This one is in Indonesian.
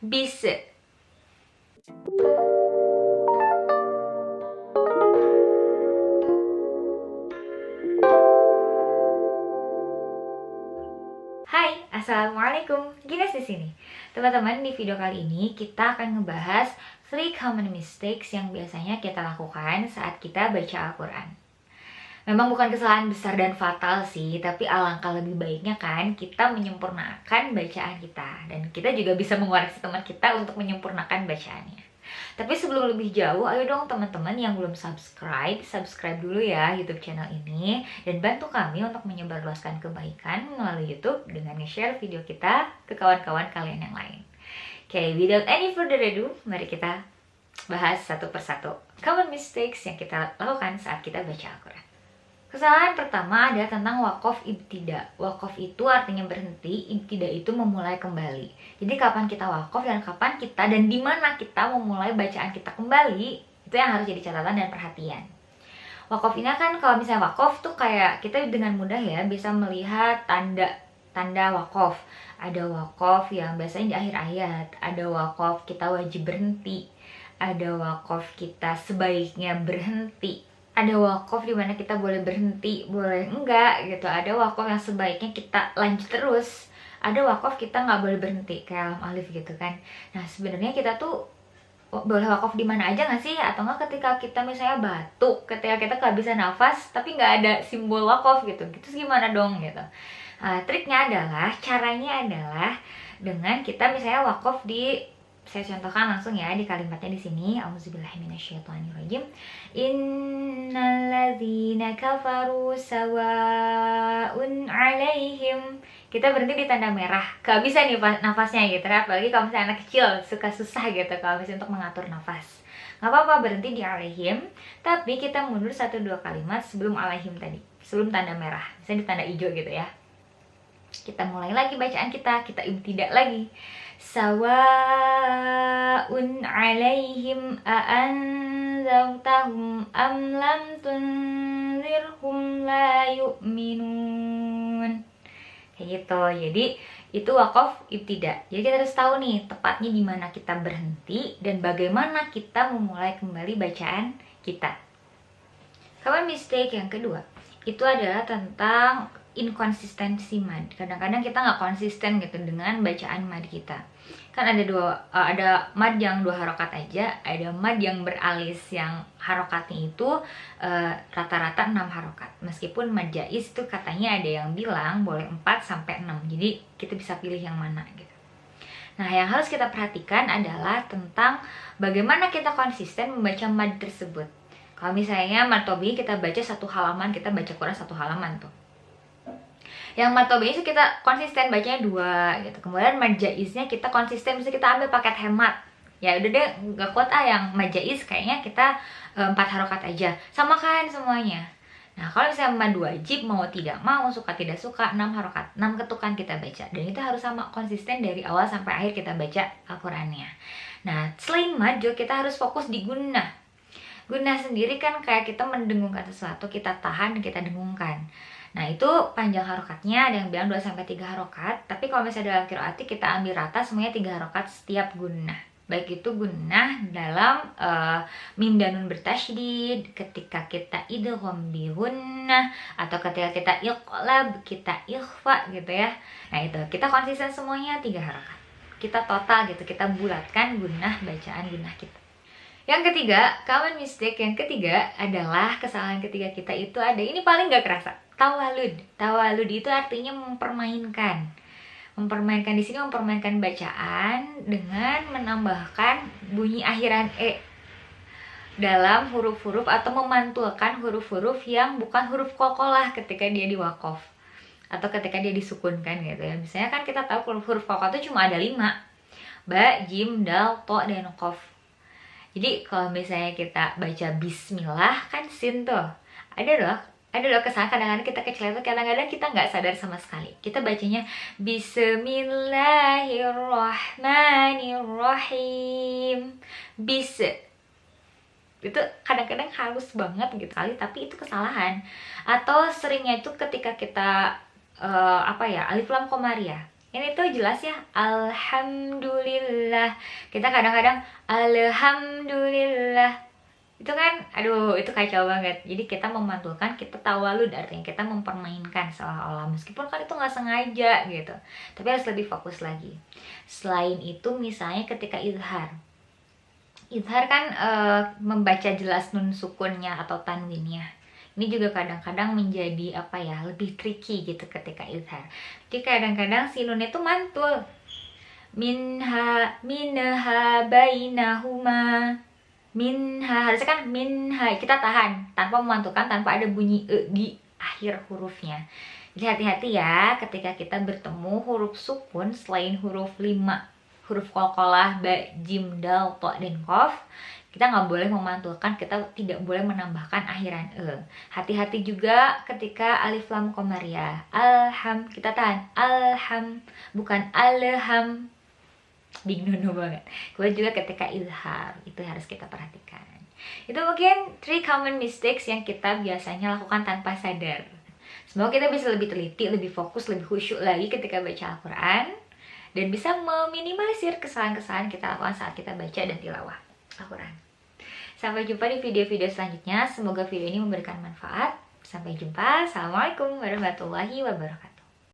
Bisa. Hai, assalamualaikum. Gines di sini. Teman-teman, di video kali ini kita akan ngebahas 3 common mistakes yang biasanya kita lakukan saat kita baca Al-Quran. Memang bukan kesalahan besar dan fatal sih, tapi alangkah lebih baiknya kan kita menyempurnakan bacaan kita. Dan kita juga bisa mengoreksi teman kita untuk menyempurnakan bacaannya. Tapi sebelum lebih jauh, ayo dong teman-teman yang belum subscribe dulu ya YouTube channel ini. Dan bantu kami untuk menyebarluaskan kebaikan melalui YouTube dengan nge-share video kita ke kawan-kawan kalian yang lain. Oke, without any further ado, mari kita bahas satu persatu common mistakes yang kita lakukan saat kita baca Al-Quran. Kesalahan pertama adalah tentang wakof ibtida. Wakof itu artinya berhenti, ibtida itu memulai kembali. Jadi kapan kita wakof dan kapan kita dan di mana kita memulai bacaan kita kembali, itu yang harus jadi catatan dan perhatian. Wakof ini kan kalau misalnya wakof tuh kayak kita dengan mudah ya bisa melihat tanda wakof. Ada wakof yang biasanya di akhir ayat, ada wakof kita wajib berhenti, ada wakof kita sebaiknya berhenti. Ada wakaf di mana kita boleh berhenti, boleh enggak gitu. Ada wakaf yang sebaiknya kita lanjut terus. Ada wakaf kita nggak boleh berhenti, kayak alam alif gitu kan. Nah sebenarnya kita tuh boleh wakaf di mana aja nggak sih? Atau nggak ketika kita misalnya batuk, ketika kita kehabisan nafas, tapi nggak ada simbol wakaf gitu. Gitu gimana dong gitu. Triknya adalah, caranya adalah dengan kita misalnya wakaf di, saya contohkan langsung ya di kalimatnya di sini. Auzubillahiminasyaitonirrajim. Innalladzina kafaru sawaun alaihim. Kita berhenti di tanda merah. Gak bisa nih nafasnya gitu ya. Apalagi kalau misalnya anak kecil suka susah gitu kalau misalnya untuk mengatur nafas. Gak apa-apa berhenti di alaihim, tapi kita mundur 1-2 kalimat sebelum alaihim tadi, sebelum tanda merah. Misalnya di tanda hijau gitu ya. Kita mulai lagi bacaan kita ibtidak lagi. Sawaun alaihim a'anzartahum am lam tunzirhum la yu'minun. Kayak gitu. Jadi itu wakaf ibtidak. Jadi kita harus tahu nih tepatnya di mana kita berhenti dan bagaimana kita memulai kembali bacaan kita. Common mistake yang kedua itu adalah tentang inkonsistensi mad. Kadang-kadang kita nggak konsisten gitu dengan bacaan mad kita. Kan ada mad yang 2 harokat aja, ada mad yang beralis yang harokatnya itu rata-rata 6 harokat. Meskipun mad jaiz itu katanya ada yang bilang boleh 4-6. Jadi kita bisa pilih yang mana gitu. Nah, yang harus kita perhatikan adalah tentang bagaimana kita konsisten membaca mad tersebut. Kalau misalnya mad tobi kita baca 1 halaman, kita baca Quran 1 halaman tuh. Yang mad tobi itu kita konsisten bacanya 2 gitu. Kemudian mad jaiznya kita konsisten, bisa kita ambil paket hemat. Ya udah deh, gak kuat yang mad jaiz, kayaknya kita 4 harokat aja. Sama kan semuanya. Nah, kalau misalnya mad wajib, mau tidak mau, suka tidak suka, 6 harokat, 6 ketukan kita baca. Dan itu harus sama konsisten dari awal sampai akhir kita baca Al-Qurannya. Nah, selain mad juga kita harus fokus di gunnah. Gunnah sendiri kan kayak kita mendengungkan sesuatu, kita tahan dan kita dengungkan. Nah, itu panjang harokatnya, ada yang bilang 2-3 harokat. Tapi kalau misalnya dalam qiraat kita ambil rata semuanya 3 harokat setiap gunnah. Baik itu gunnah dalam mim dan nun bertasydid, ketika kita idgham bi gunnah, atau ketika kita iqlab, kita ikhfa gitu ya. Nah, itu kita konsisten semuanya 3 harokat. Kita total gitu, kita bulatkan gunnah, bacaan gunnah kita. Yang ketiga, common mistake yang ketiga adalah kesalahan ketiga kita itu ada, ini paling gak kerasa, tawalud. Tawalud itu artinya mempermainkan. Mempermainkan di sini mempermainkan bacaan dengan menambahkan bunyi akhiran e dalam huruf-huruf atau memantulkan huruf-huruf yang bukan huruf qalqalah ketika dia diwaqaf atau ketika dia disukunkan gitu ya. Misalnya kan kita tahu huruf qalqalah itu cuma ada 5. Ba, jim, dal, to, dan qaf. Jadi kalau misalnya kita baca bismillah kan sin tuh. Ada loh kesalahan kadang-kadang kita kecil itu, kadang-kadang kita nggak sadar sama sekali. Kita bacanya bismillahirrahmanirrahim. Itu kadang-kadang halus banget gitu kali, tapi itu kesalahan. Atau seringnya itu ketika kita alif lam komariah. Ini tuh jelas ya, alhamdulillah. Kita kadang-kadang alhamdulillah. Itu kan, aduh, itu kacau banget. Jadi kita memantulkan, kita tawalud, artinya kita mempermainkan seolah-olah. Meskipun kan itu nggak sengaja gitu. Tapi harus lebih fokus lagi. Selain itu misalnya ketika izhar. Izhar kan membaca jelas nun sukunnya atau tanwinnya. Ini juga kadang-kadang menjadi apa ya, lebih tricky gitu ketika izhar. Jadi kadang-kadang si nun itu mantul. Minha bainahuma. Minha, harusnya kan minha, kita tahan tanpa memantulkan, tanpa ada bunyi e di akhir hurufnya. Jadi hati-hati ya ketika kita bertemu huruf sukun selain huruf 5, huruf qalqalah, ba, jim, dal, to, dan qaf. Kita nggak boleh memantulkan, kita tidak boleh menambahkan akhiran e. Hati-hati juga ketika alif lam qamariyah. Alham, kita tahan. Alham, bukan alham. Bingung banget. Kemudian juga ketika izhar, itu harus kita perhatikan. Itu mungkin 3 common mistakes yang kita biasanya lakukan tanpa sadar. Semoga kita bisa lebih teliti, lebih fokus, lebih khusyuk lagi ketika baca Al-Quran, dan bisa meminimalisir kesalahan-kesalahan kita lakukan saat kita baca dan tilawah Al-Quran. Sampai jumpa di video-video selanjutnya. Semoga video ini memberikan manfaat. Sampai jumpa. Assalamualaikum warahmatullahi wabarakatuh.